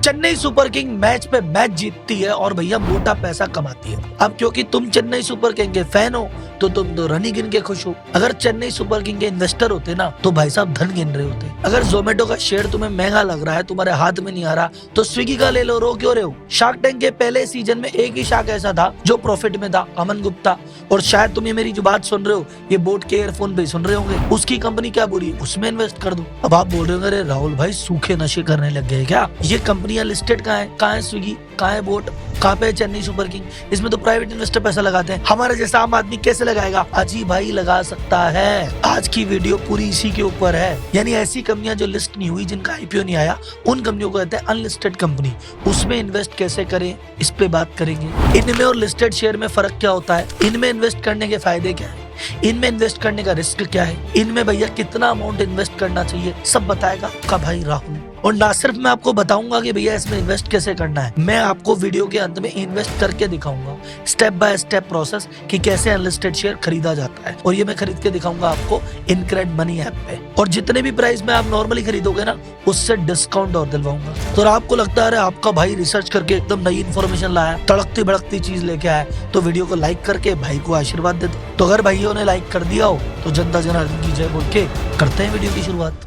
Chennai super king match पे match जीतती है और भैया मोटा पैसा कमाती है। अब क्योंकि तुम चेन्नई सुपर किंग के फैन हो तो तुम तो रन ही गिन के खुश हो। अगर चेन्नई सुपर किंग के इन्वेस्टर होते ना तो भाई साहब धन गिन रहे होते। अगर जोमेटो का शेयर तुम्हें महंगा लग रहा है, तुम्हारे हाथ में नहीं आ रहा, तो स्विगी का ले लो, रो क्यों रहे हो। शार्क टैंक के पहले सीजन में एक ही शार्क ऐसा था जो प्रॉफिट में था, अमन गुप्ता। और शायद तुम ये मेरी जो बात सुन रहे हो ये बोट के एयरफोन पे सुन रहे होंगे, उसकी कंपनी क्या बुरी है, उसमें इन्वेस्ट कर दो। अब आप बोल रहे हो अरे राहुल भाई सूखे नशे करने लग गए क्या, ये कंपनियां लिस्टेड कहाँ है स्विगी, कहाँ है बोट, कहाँ पे चेन्नई सुपर किंग, इसमें तो प्राइवेट इन्वेस्टर पैसा लगाते हैं। हमारे जैसा आम आदमी कैसे लगाएगा? अजी भाई लगा सकता है। आज की वीडियो पूरी इसी के ऊपर है, यानी ऐसी कंपनियां जो लिस्ट नहीं हुई, जिनका आईपीओ नहीं आया, उन कंपनियों को कहते हैं अनलिस्टेड कंपनी। उसमें इन्वेस्ट कैसे करें इस पे बात करेंगे। इनमें और लिस्टेड शेयर में फर्क क्या होता है, इनमें इन्वेस्ट करने के फायदे क्या है, इनमें इन्वेस्ट करने का रिस्क क्या है, इनमें भैया कितना अमाउंट इन्वेस्ट करना चाहिए, सब बताएगा आपका भाई राहुल। और ना सिर्फ मैं आपको बताऊंगा कि भैया इसमें इन्वेस्ट कैसे करना है, मैं आपको वीडियो के अंत में इन्वेस्ट करके दिखाऊंगा स्टेप बाय स्टेप प्रोसेस कि कैसे अनलिस्टेड शेयर खरीदा जाता है। और ये मैं खरीद के दिखाऊंगा आपको इनक्रेड मनी ऐप पे। और जितने भी प्राइस में आप नॉर्मली खरीदोगे ना उससे डिस्काउंट और दिलवाऊंगा। तो आपको लगता है आपका भाई रिसर्च करके एकदम नई इन्फॉर्मेशन लाया, तड़कती भड़कती चीज लेके आया, तो वीडियो को लाइक करके भाई को आशीर्वाद दे दो। तो अगर भाइयों ने लाइक कर दिया हो तो जनता जनार्दन की जय बोल के करते हैं वीडियो की शुरुआत।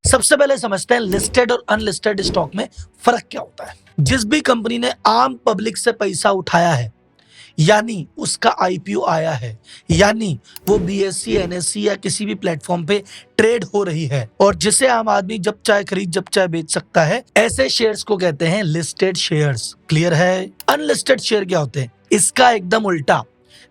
सबसे पहले समझते हैं लिस्टेड और अनलिस्टेड स्टॉक में फर्क क्या होता है। जिस भी कंपनी ने आम पब्लिक से पैसा उठाया है, यानी उसका आईपीओ आया है, यानी वो बीएससी एनएससी या किसी भी प्लेटफॉर्म पे ट्रेड हो रही है और जिसे आम आदमी जब चाहे खरीद जब चाहे बेच सकता है, ऐसे शेयर्स को कहते हैं लिस्टेड शेयर्स। क्लियर है? अनलिस्टेड शेयर क्या होते हैं? इसका एकदम उल्टा,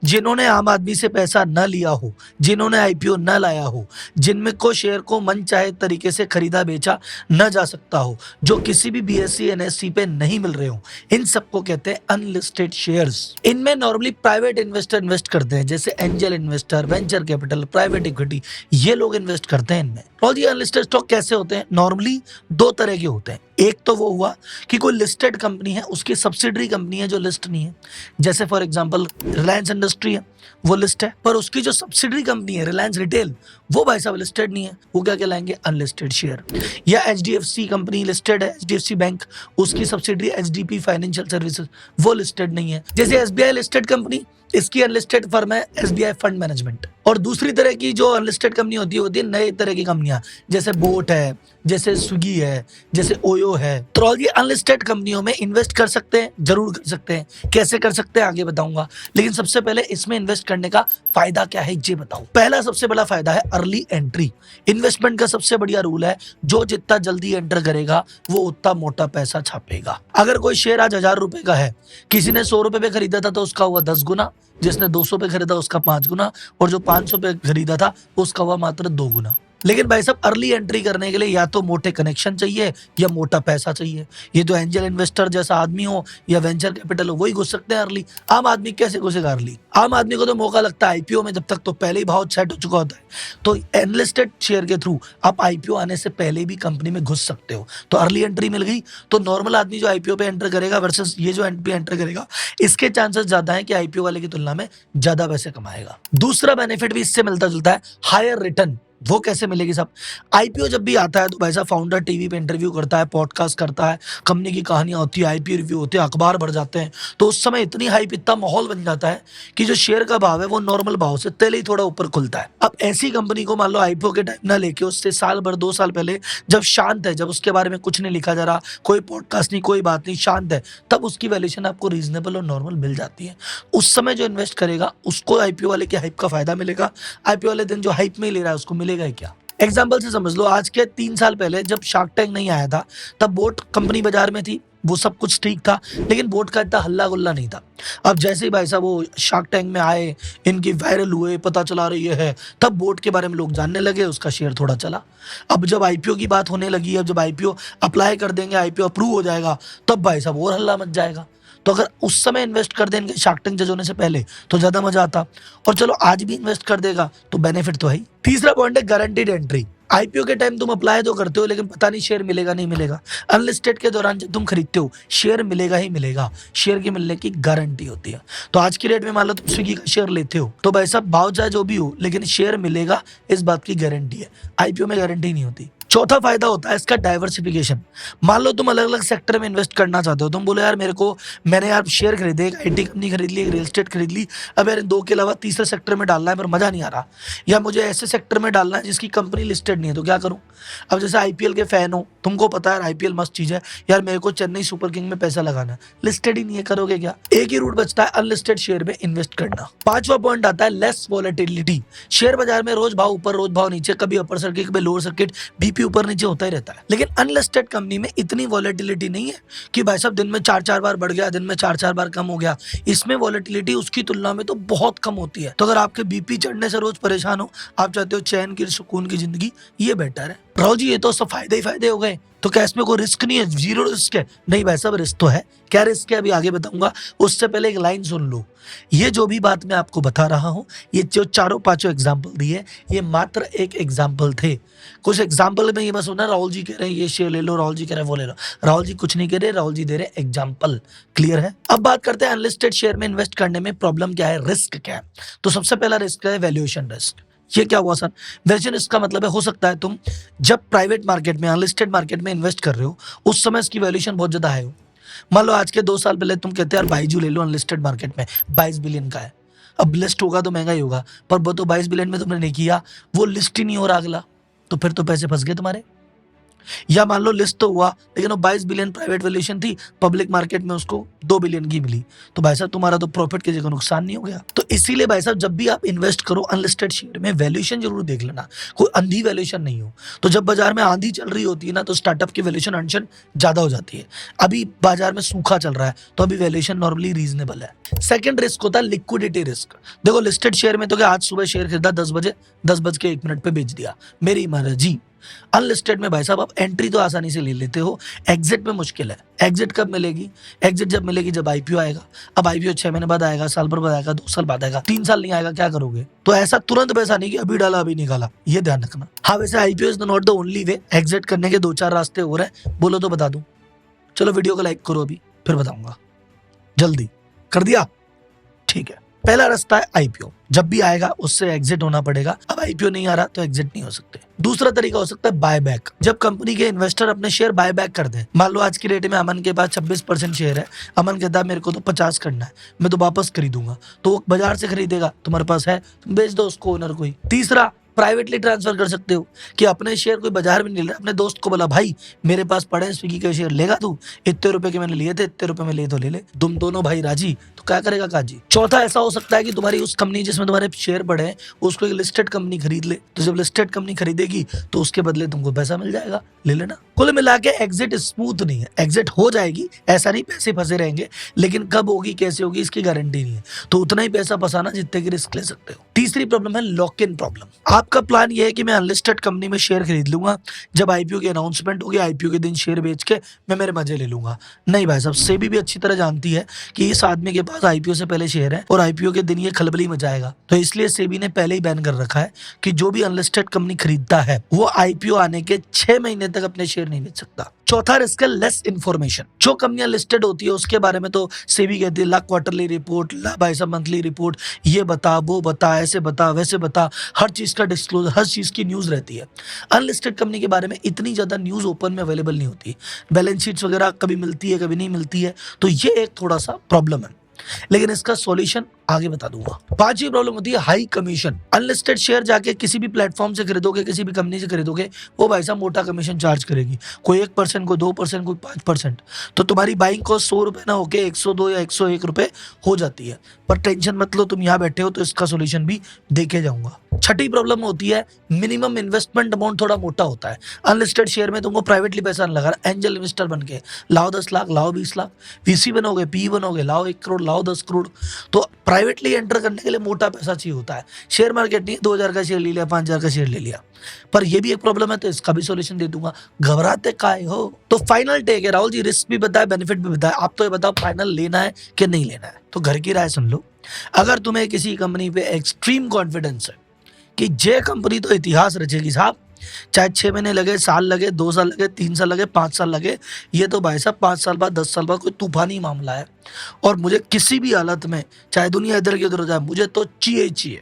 जिन्होंने आम आदमी से पैसा न लिया हो, जिन्होंने आईपीओ न लाया हो, जिनमें को शेयर को मन चाहे तरीके से खरीदा बेचा न जा सकता हो, जो किसी भी बीएससी एनएससी पे नहीं मिल रहे हो, इन सबको कहते हैं अनलिस्टेड शेयर्स। इनमें नॉर्मली प्राइवेट इन्वेस्टर इन्वेस्ट करते हैं, जैसे angel investor, venture capital, private equity, ये लोग इन्वेस्ट करते हैं इनमें। और ये अनलिस्टेड स्टॉक कैसे होते हैं? नॉर्मली दो तरह के होते हैं। एक तो वो हुआ कि कोई लिस्टेड कंपनी है, उसकी सब्सिडरी कंपनी है जो लिस्ट नहीं है, जैसे फॉर एग्जांपल रिलायंस इंडस्ट्री है, वो लिस्ट है, पर उसकी जो सब्सिडरी कंपनी है रिलायंस रिटेल, वो भाई साहब लिस्टेड नहीं है, वो क्या कहलाएंगे? Unlisted share. या एचडीएफसी कंपनी लिस्टेड है, एचडीएफसी बैंक, उसकी सब्सिडरी एचडीपी फाइनेंशियल सर्विसेज, वो लिस्टेड नहीं है। जैसे एसबीआई लिस्टेड कंपनी, इसकी अनलिस्टेड फर्म है एसबीआई फंड मैनेजमेंट। और दूसरी तरह की जो अनलिस्टेड कंपनी होती है नए तरह की कंपनियां, जैसे बोट है, जैसे स्विगी है, जैसे ओयो है। तो ये अनलिस्टेड कंपनियों में इन्वेस्ट कर सकते हैं, जरूर कर सकते हैं। कैसे कर सकते हैं आगे बताऊंगा, लेकिन सबसे पहले इसमें इन्वेस्ट करने का फायदा क्या है ये बताऊं। पहला सबसे बड़ा फायदा है अर्ली एंट्री। इन्वेस्टमेंट का सबसे बढ़िया रूल है, जो जितना जल्दी एंटर करेगा वो उतना मोटा पैसा छापेगा। अगर कोई शेयर आज 1000 रुपए का है, किसी ने 100 रुपए पे खरीदा था तो उसका हुआ 10 गुना, जिसने 200 पे खरीदा उसका 5 गुना, और जो 500 पे खरीदा था उसका हुआ मात्र 2 गुना। लेकिन भाई साहब अर्ली एंट्री करने के लिए या तो मोटे कनेक्शन चाहिए या मोटा पैसा चाहिए। ये तो एंजल इन्वेस्टर जैसा आदमी हो या वेंचर कैपिटल हो, वही घुस सकते हैं अर्ली। आम आदमी कैसे घुसेगा अर्ली? आम आदमी को तो मौका लगता है आईपीओ में, जब तक तो पहले ही भाव सेट हो चुका होता है। तो अनलिस्टेड शेयर के थ्रू आप आईपीओ आने से पहले भी कंपनी में घुस सकते हो, तो अर्ली एंट्री मिल गई। तो नॉर्मल आदमी जो आईपीओ पे एंटर करेगा वर्सेस ये जो एंट्री एंटर करेगा, इसके चांसेस ज्यादा है कि आईपीओ वाले की तुलना में ज्यादा पैसे कमाएगा। दूसरा बेनिफिट भी इससे मिलता जुलता है, हायर रिटर्न। वो कैसे मिलेगी साहब? आईपीओ जब भी आता है तो भाई साहब फाउंडर टीवी पे इंटरव्यू करता है, पॉडकास्ट करता है, कंपनी की कहानियां होती है, आईपीओ रिव्यू होते हैं, अखबार बढ़ जाते हैं। तो उस समय इतनी हाइप, इतना माहौल बन जाता है कि जो शेयर का भाव है वो नॉर्मल भाव से तेल ही थोड़ा ऊपर खुलता है। अब ऐसी कंपनी को मान लो आईपीओ के टाइम ना लेके उससे साल भर 2 साल पहले, जब शांत है, जब उसके बारे में कुछ नहीं लिखा जा रहा, कोई पॉडकास्ट नहीं, कोई बात नहीं, शांत है, तब उसकी वैल्यूएशन आपको रीजनेबल और नॉर्मल मिल जाती है। उस समय जो इन्वेस्ट करेगा उसको आईपीओ वाले की हाइप का फायदा मिलेगा। आईपीओ वाले दिन जो हाइप में ही ले रहा है उसको मिलेगा ही क्या? एग्जाम्पल से समझ लो, आज के 3 साल पहले जब शार्क टैंक नहीं आया था, तब बोट कंपनी बाजार में थी, वो सब कुछ ठीक था, लेकिन बोट का इतना हल्ला गुल्ला नहीं था। अब जैसे ही भाई साहब वो शार्क टैंक में आए, इनकी वायरल हुए, पता चला रही है, तब बोट के बारे में लोग जानने लगे, उसका शेयर थोड़ा चला। अब जब आईपीओ की बात होने लगी, अब जब आईपीओ अप्लाई कर देंगे, आईपीओ अप्रूव हो जाएगा, तब भाई साहब और हल्ला मच जाएगा। तो अगर उस समय इन्वेस्ट कर देंगे शार्क टैंक जज होने से पहले तो ज्यादा मजा आता। और चलो आज भी इन्वेस्ट कर देगा तो बेनिफिट तो है ही। तीसरा पॉइंट है गारंटीड एंट्री। आईपीओ के टाइम तुम अप्लाई तो करते हो लेकिन पता नहीं शेयर मिलेगा नहीं मिलेगा। अनलिस्टेड के दौरान जब तुम खरीदते हो शेयर मिलेगा ही मिलेगा, शेयर के मिलने की गारंटी होती है। तो आज की डेट में मान लो तुम स्विगी का शेयर लेते हो तो भाई साहब भाव चाहे जो भी हो लेकिन शेयर मिलेगा, इस बात की गारंटी है। आईपीओ में गारंटी नहीं होती। चौथा फायदा होता है इसका डाइवर्सिफिकेशन। मान लो तुम अलग अलग सेक्टर में इन्वेस्ट करना चाहते हो, तुम बोले यार मैंने यार शेयर खरीदे, एक आईटी कंपनी खरीद ली, एक रियल एस्टेट खरीद ली, अब यार इन दो के अलावा तीसरे सेक्टर में डालना है पर मजा नहीं आ रहा, या मुझे ऐसे सेक्टर में डालना है जिसकी कंपनी लिस्टेड नहीं है, तो क्या करूं। अब जैसे आईपीएल के फैन हो, तुमको पता है आईपीएल मस्त चीज है, यार मेरे को चेन्नई सुपर किंग में पैसा लगाना है, लिस्टेड ही नहीं है, करोगे क्या। एक ही रूट बचता है, अनलिस्टेड शेयर में इन्वेस्ट करना। पांचवा पॉइंट आता है लेस वॉलेटिलिटी। शेयर बाजार में रोज भाव ऊपर रोज भाव नीचे, कभी अपर सर्किट कभी लोअर सर्किट, बीपी ऊपर नीचे होता ही रहता है। लेकिन अनलिस्टेड कंपनी में इतनी वॉलेटिलिटी नहीं है कि भाई साहब दिन में 4-4 बार बढ़ गया, दिन में 4-4 बार कम हो गया। इसमें वॉलेटिलिटी उसकी तुलना में तो बहुत कम होती है। तो अगर आपके बीपी चढ़ने से रोज परेशान हो, आप चाहते हो चैन की सुकून की जिंदगी, ये बेटर है। राव जी ये तो सब फायदे ही फायदे हो गए, तो क्या इसमें कोई रिस्क नहीं है, जीरो रिस्क है? नहीं भाई साहब रिस्क तो है। क्या रिस्क है अभी आगे बताऊंगा, उससे पहले एक लाइन सुन लो। ये जो भी बात मैं आपको बता रहा हूं, ये जो चारों पांचों एग्जाम्पल दिए, ये मात्र एक एग्जाम्पल थे। कुछ एग्जाम्पल में ये बस सुना राहुल जी कह रहे हैं ये शेयर ले लो, राहुल जी कह रहे हैं वो ले लो। राहुल जी कुछ नहीं कह रहे, राहुल जी दे रहे एग्जाम्पल। क्लियर है। अब बात करते हैं अनलिस्टेड शेयर में इन्वेस्ट करने में प्रॉब्लम क्या है, रिस्क क्या है। तो सबसे पहला रिस्क है वैल्यूएशन रिस्क। ये क्या हुआ सर? वैल्यूएशन रिस्क का मतलब है, हो सकता है तुम जब प्राइवेट मार्केट में अनलिस्टेड मार्केट में इन्वेस्ट कर रहे हो उस समय इसकी वैल्यूएशन बहुत ज्यादा हाई हो। मान लो आज के 2 साल पहले तुम कहते हैं यार बाइजू ले लो, अनलिस्टेड मार्केट में 22 बिलियन का है। अब लिस्ट होगा तो महंगा ही होगा, पर वो तो 22 बिलियन में तुमने नहीं किया, वो लिस्ट ही नहीं हो रहा अगला, तो फिर तो पैसे फंस गए तुम्हारे। या मान लो लिस्ट तो हुआ लेकिन वो 22 बिलियन प्राइवेट वैल्यूएशन थी, पब्लिक मार्केट में उसको 2 बिलियन की मिली, तो भाई साहब तुम्हारा तो प्रॉफिट की जगह नुकसान नहीं हो गया। तो इसीलिए भाई साहब जब भी आप इन्वेस्ट करो अनलिस्टेड शेयर में, वैल्यूएशन जरूर देख लेना, कोई अंधी वैल्यूएशन नहीं हो। तो जब बाजार में आंधी चल रही होती है ना, तो स्टार्टअप की वैल्यूएशन अनशन ज्यादा हो जाती है। अभी बाजार में सूखा चल रहा है तो अभी वैल्यूएशन नॉर्मली रीजनेबल है। सेकंड रिस्क होता है लिक्विडिटी रिस्क। देखो लिस्टेड शेयर में तो क्या, आज सुबह शेयर खरीदा 10 बजे, 10:01 पे बेच दिया, मेरी मर्जी। अनलिस्टेड में भाई साहब आप एंट्री तो आसानी से ले लेते हो, एग्जिट में मुश्किल है। एग्जिट कब मिलेगी? एग्जिट जब मिलेगी जब आईपीओ आएगा। अब आईपीओ 6 महीने बाद आएगा, साल भर बाद आएगा, 2 साल बाद आएगा, 3 साल नहीं आएगा, क्या करोगे? तो ऐसा तुरंत पैसा नहीं कि अभी डाला अभी निकाला, ये ध्यान रखना। हाँ वैसे IPO is not the only way, exit करने के 2-4 रास्ते हो रहे हैं, बोलो तो बता दूं। चलो वीडियो को लाइक करो अभी, फिर बताऊंगा। जल्दी कर दिया? ठीक है। पहला रास्ता है आईपीओ, जब भी आएगा उससे एग्जिट होना पड़ेगा। अब आईपीओ नहीं आ रहा तो एग्जिट नहीं हो सकते। दूसरा तरीका हो सकता है बाय बैक, जब कंपनी के इन्वेस्टर अपने शेयर बाय बैक कर दें। मान लो आज की डेट में अमन के पास 26% शेयर है, अमन कहता है मेरे को तो 50 करना है, मैं तो वापस खरीदूंगा, तो वो बाजार से खरीदेगा, तुम्हारे पास है, तुम बेच दो उसको ओनर को ही। तीसरा प्राइवेटली ट्रांसफर कर सकते हो कि अपने शेयर कोई बाजार में नहीं ले रहा, अपने दोस्त को बोला भाई मेरे पास पड़े हैं स्विगी के शेयर, लेगा तू? इतने रुपए के मैंने लिए थे, इतने रुपए में ले तो ले ले। तुम दोनों भाई राजी, तो क्या करेगा काजी। चौथा ऐसा हो सकता है कि तुम्हारी उस कंपनी जिसमें तुम्हारे शेयर पड़े हैं उसको एक लिस्टेड कंपनी खरीद ले, तो जब लिस्टेड कंपनी खरीदेगी तो उसके बदले तुमको पैसा मिल जाएगा, ले लेना। कुल मिला के एग्जिट स्मूथ नहीं है, एग्जिट हो जाएगी, ऐसा नहीं पैसे फंसे रहेंगे, लेकिन कब होगी कैसे होगी इसकी गारंटी नहीं है, तो उतना ही पैसा फंसाना जितने की रिस्क ले सकते हो। तीसरी प्रॉब्लम है लॉक इन प्रॉब्लम। आपका प्लान ये है कि मैं अनलिस्टेड कंपनी में शेयर खरीद लूंगा, जब आईपीओ की अनाउंसमेंट होगी आईपीओ के दिन शेयर बेच के मैं मेरे मजे ले लूंगा। नहीं भाई साहब, सेबी भी अच्छी तरह जानती है कि इस आदमी के पास आईपीओ से पहले शेयर है और आईपीओ के दिन ये खलबली मचाएगा, तो इसलिए सेबी ने पहले ही बैन कर रखा है कि जो भी अनलिस्टेड कंपनी खरीदता है वो आईपीओ आने के 6 महीने तक अपने शेयर नहीं बेच सकता। चौथा रिस्क है लेस इन्फॉर्मेशन। जो कंपनियां लिस्टेड होती है उसके बारे में तो सेबी कहती है ला क्वार्टरली रिपोर्ट, ला भाई साहब मंथली रिपोर्ट, ये बता वो बता, ऐसे बता वैसे बता, हर चीज का डिस्क्लोजर, हर चीज की न्यूज रहती है। अनलिस्टेड कंपनी के बारे में इतनी ज्यादा न्यूज ओपन में अवेलेबल नहीं होती, बैलेंस शीट्स वगैरह कभी मिलती है कभी नहीं मिलती है, तो ये एक थोड़ा सा प्रॉब्लम है, लेकिन इसका सॉल्यूशन आगे बता दूंगा। पांचवी प्रॉब्लम होती है हाई कमीशन। अनलिस्टेड शेयर जाके किसी भी प्लेटफॉर्म से खरीदोगे, किसी भी कंपनी से खरीदोगे, वो भाई साहब मोटा कमीशन चार्ज करेगी, कोई 1%, कोई 2%, कोई 5%, तो तुम्हारी बाइंग कॉस्ट 100 रुपए ना होके 102 या 101 रुपए हो जाती है। पर टेंशन मत लो, तुम यहाँ बैठे हो तो इसका सोल्यूशन भी देखे जाऊंगा। छठी प्रॉब्लम होती है मिनिमम इन्वेस्टमेंट अमाउंट थोड़ा मोटा होता है। अनलिस्टेड शेयर में तुमको प्राइवेटली पैसा नहीं लगा, एंजल इन्वेस्टर बन के लाओ 10 लाख, लाओ 20 लाख, वीसी बनोगे, पी बनोगे, लाओ 1 करोड़, लाओ 10 करोड़, तो प्राइवेटली एंटर करने के लिए मोटा पैसा चाहिए होता है। शेयर मार्केट नहीं 2000 का शेयर ले लिया, 5000 का शेयर ले लिया, पर ये भी एक प्रॉब्लम है, तो इसका भी सोल्यूशन दे दूंगा। घबराते काहे हो? तो फाइनल टेक है राहुल जी, रिस्क भी बताए बेनिफिट भी बताए, आप तो ये बताओ फाइनल लेना है कि नहीं लेना है। तो घर की राय सुन लो। अगर तुम्हें किसी कंपनी पे एक्सट्रीम कॉन्फिडेंस है कि जे कंपनी तो इतिहास रचेगी साहब, चाहे 6 महीने लगे, साल लगे, 2 साल लगे, 3 साल लगे, 5 साल लगे, ये तो भाई साहब 5 साल बाद, 10 साल बाद कोई तूफानी मामला है। और मुझे किसी भी हालत में, चाहे दुनिया इधर की उधर हो जाए, मुझे तो चाहिए ही चाहिए,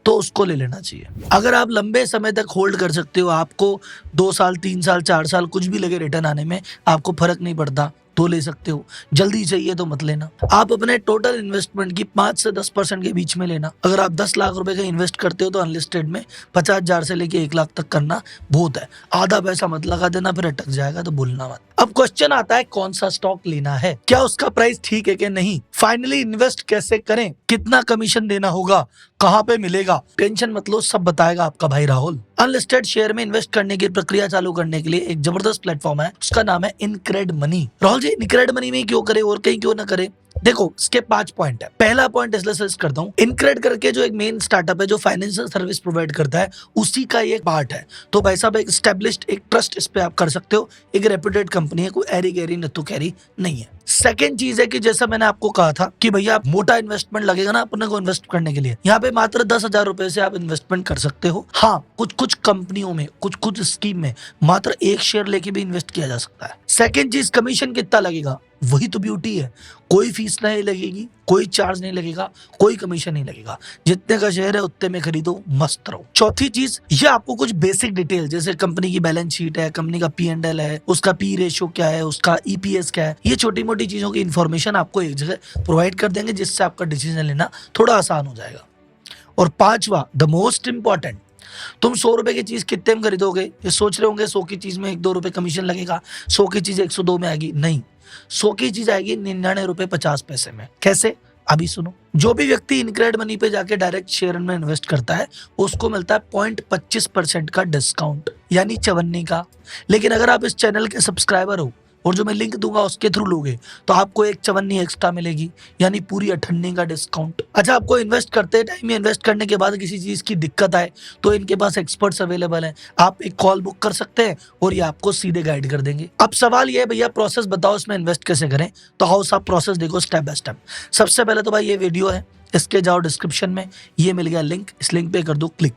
तो उसको ले लेना चाहिए। अगर आप लंबे समय तक होल्ड कर सकते हो, आपको 2 साल, 3 साल, 4 साल कुछ भी लगे रिटर्न आने में, आपको फर्क नहीं पड़ता, तो ले सकते हो। जल्दी चाहिए तो मत लेना। आप अपने टोटल इन्वेस्टमेंट की 5 से 10% के बीच में लेना। अगर आप 10 लाख रुपए का इन्वेस्ट करते हो तो अनलिस्टेड में 50,000 से लेके 1 लाख तक करना बहुत है। आधा पैसा मत लगा देना, फिर अटक जाएगा तो भूलना मत। अब क्वेश्चन आता है कौन सा स्टॉक लेना है, क्या उसका प्राइस ठीक है कि नहीं, फाइनली इन्वेस्ट कैसे करें, कितना कमीशन देना होगा, कहाँ पे मिलेगा, टेंशन मत लो, सब बताएगा आपका भाई राहुल। अनलिस्टेड शेयर में इन्वेस्ट करने की प्रक्रिया चालू करने के लिए एक जबरदस्त प्लेटफॉर्म है, उसका नाम है इनक्रेड मनी। राहुल जी इनक्रेड मनी में क्यों करे और कहीं क्यों ना करे? देखो इसके 5 पॉइंट है। पहला पॉइंट इसलिए सजेस्ट करता हूँ, इनक्रेड करके जो एक मेन स्टार्टअप है जो फाइनेंशियल सर्विस प्रोवाइड करता है, उसी का ये पार्ट है। तो भाई साहब एक स्टैब्लिश्ड, एक ट्रस्ट इस पे आप कर सकते हो, एक रेप्यूटेड कंपनी है, कोई एरी गैरी नत्थु कैरी नहीं है। सेकेंड चीज है कि जैसा मैंने आपको कहा था कि भैया मोटा इन्वेस्टमेंट लगेगा ना अपने को इन्वेस्ट करने के लिए, यहाँ पे मात्र 10,000 रुपए से आप इन्वेस्टमेंट कर सकते हो। हाँ, कुछ कुछ कंपनियों में, कुछ कुछ स्कीम में मात्र 1 शेयर लेके भी इन्वेस्ट किया जा सकता है। सेकेंड चीज, कमीशन कितना लगेगा, वही तो ब्यूटी है। कोई फीस नहीं लगेगी, कोई चार्ज नहीं लगेगा, कोई कमीशन नहीं लगेगा। जितने का शेयर है उतने में खरीदो, मस्त रहो। चौथी चीज, ये आपको कुछ बेसिक डिटेल जैसे कंपनी की बैलेंस शीट है, कंपनी का P&L है, उसका P रेशियो क्या है, उसका EPS क्या है, ये छोटी मोटी चीजों की इंफॉर्मेशन आपको एक जगह प्रोवाइड कर देंगे, जिससे आपका डिसीजन लेना थोड़ा आसान हो जाएगा। और पांचवा, द मोस्ट इंपॉर्टेंट, तुम 100 रुपए की चीज कितने में खरीदोगे? ये सोच रहे होंगे 100 की चीज में 1-2 रुपए कमीशन लगेगा, 100 की चीज 102 में आएगी। नहीं, 100 की चीज आएगी 99 रुपए 50 पैसे में। कैसे? अभी सुनो। जो भी व्यक्ति इनक्रेड मनी पे जाके डायरेक्ट शेयर में इन्वेस्ट करता है, उसको मिलता है 0.25% का डिस्काउंट, यानी 54 का। लेकिन अगर आप इस चैनल के सब्सक्राइबर हो और जो मैं लिंक दूंगा उसके थ्रू लोगे, तो आपको एक 54 एक्स्ट्रा मिलेगी, यानी पूरी 98 का डिस्काउंट। अच्छा, आपको इन्वेस्ट करते टाइम, इन्वेस्ट करने के बाद किसी चीज की दिक्कत आए तो इनके पास एक्सपर्ट्स अवेलेबल हैं, आप एक कॉल बुक कर सकते हैं और ये आपको सीधे गाइड कर देंगे। अब सवाल ये है, भैया प्रोसेस बताओ इसमें इन्वेस्ट कैसे करें? तो हाउ आप प्रोसेस देखो स्टेप बाय स्टेप। सबसे पहले तो भाई ये वीडियो है, इसके जाओ डिस्क्रिप्शन में, ये मिल गया लिंक, इस लिंक पे कर दो क्लिक,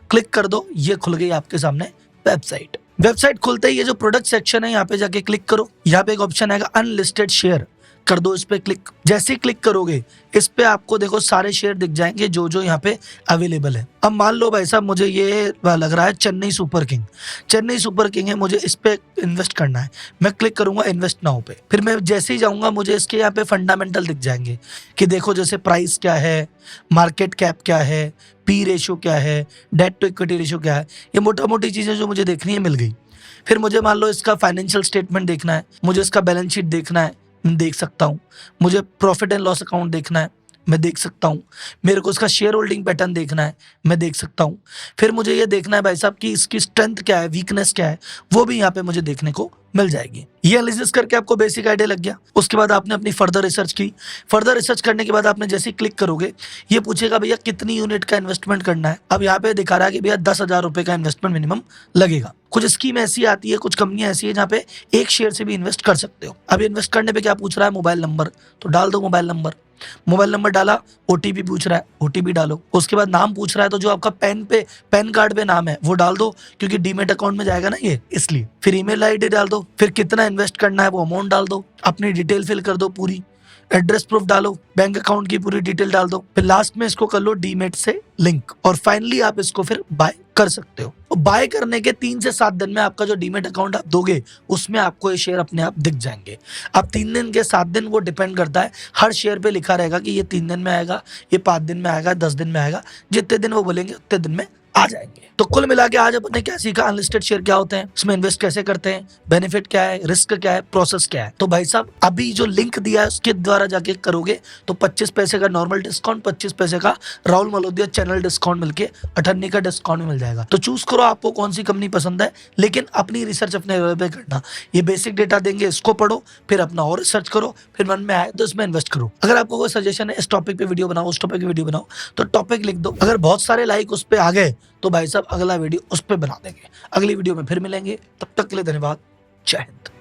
क्लिक कर दो, ये खुल गई आपके सामने वेबसाइट। वेबसाइट खुलते ही ये जो प्रोडक्ट सेक्शन है यहाँ पे जाके क्लिक करो, यहाँ पे एक ऑप्शन आएगा अनलिस्टेड शेयर, कर दो इस पे क्लिक। जैसे ही क्लिक करोगे इस पे आपको देखो सारे शेयर दिख जाएंगे जो जो यहाँ पे अवेलेबल है। अब मान लो भाई साहब मुझे ये लग रहा है Chennai super king, Chennai super king है, मुझे इस पे इन्वेस्ट करना है, मैं क्लिक करूंगा इन्वेस्ट नाउ पे। फिर मैं जैसे ही जाऊंगा मुझे इसके यहाँ पे फंडामेंटल दिख जाएंगे कि देखो जैसे प्राइस क्या है, मार्केट कैप क्या है, P रेशियो क्या है, डेट टू इक्विटी रेशियो क्या है, ये मोटा मोटी चीजें जो मुझे देखनी है मिल गई। फिर मुझे मान लो इसका फाइनेंशियल स्टेटमेंट देखना है, मुझे इसका बैलेंस शीट देखना है, मैं देख सकता हूँ। मुझे प्रॉफिट एंड लॉस अकाउंट देखना है, मैं देख सकता हूँ। मेरे को इसका शेयर होल्डिंग पैटर्न देखना है, मैं देख सकता हूँ। फिर मुझे ये देखना है भाई साहब कि इसकी स्ट्रेंथ क्या है, वीकनेस क्या है, वो भी यहाँ पे मुझे देखने को मिल जाएगी। ये एनालिसिस करके आपको बेसिक आइडिया लग गया। उसके बाद आपने अपनी फर्दर रिसर्च की। फर्दर रिसर्च करने के बाद आपने जैसे ही क्लिक करोगे ये पूछेगा भैया कितनी यूनिट का इन्वेस्टमेंट करना है। अब यहाँ पे दिखा रहा है कि भैया 10,000 रुपए का इन्वेस्टमेंट मिनिमम लगेगा। कुछ स्कीम ऐसी आती है, कुछ कंपनियां ऐसी है जहाँ पे 1 शेयर से भी इन्वेस्ट कर सकते हो। अब इन्वेस्ट करने पे क्या पूछ रहा है, मोबाइल नंबर, तो डाल दो मोबाइल नंबर। मोबाइल नंबर डाला, OTP पूछ रहा है, OTP डालो। उसके बाद नाम पूछ रहा है, तो जो आपका पैन कार्ड पे नाम है वो डाल दो, क्योंकि डीमेट अकाउंट में जाएगा ना ये, इसलिए। फिर ईमेल आईडी डाल दो, फिर कितना इन्वेस्ट करना है वो अमाउंट डाल दो, अपनी डिटेल फिल कर दो पूरी, एड्रेस प्रूफ डालो, बैंक अकाउंट की पूरी डिटेल डाल दो, फिर लास्ट में इसको कर लो डीमेट से लिंक, और फाइनली आप इसको फिर बाय कर सकते हो। बाय करने के 3 से 7 दिन में आपका जो डीमेट अकाउंट आप दोगे उसमें आपको ये शेयर अपने आप दिख जाएंगे। अब 3 दिन के 7 दिन वो डिपेंड करता है, हर शेयर पे लिखा रहेगा कि ये 3 दिन में आएगा, ये 5 दिन में आएगा, 10 दिन में आएगा, जितने दिन वो बोलेंगे उतने दिन में आ जाएंगे। तो कुल मिला के आज अपने क्या सीखा, अनलिस्टेड शेयर क्या होते हैं, इसमें इन्वेस्ट कैसे करते हैं, बेनिफिट क्या है, रिस्क क्या है, प्रोसेस क्या है। तो भाई साहब अभी जो लिंक दिया है उसके द्वारा जाके करोगे तो 25 पैसे का नॉर्मल डिस्काउंट, 25 पैसे का राहुल मलोदिया चैनल डिस्काउंट मिलके 98 का डिस्काउंट मिल जाएगा। तो चूज करो आपको कौन सी कंपनी पसंद है, लेकिन अपनी रिसर्च अपने लेवल पे करना। ये बेसिक डेटा देंगे, इसको पढ़ो, फिर अपना और रिसर्च करो, फिर मन में आए तो इसमें इन्वेस्ट करो। अगर आपको कोई सजेशन है इस टॉपिक पे वीडियो बनाओ, उस टॉपिक पे वीडियो बनाओ, तो टॉपिक लिख दो। अगर बहुत सारे लाइक उस पे आ गए तो भाई साहब अगला वीडियो उस पे बना देंगे। अगली वीडियो में फिर मिलेंगे, तब तक के लिए धन्यवाद। जय हिंद।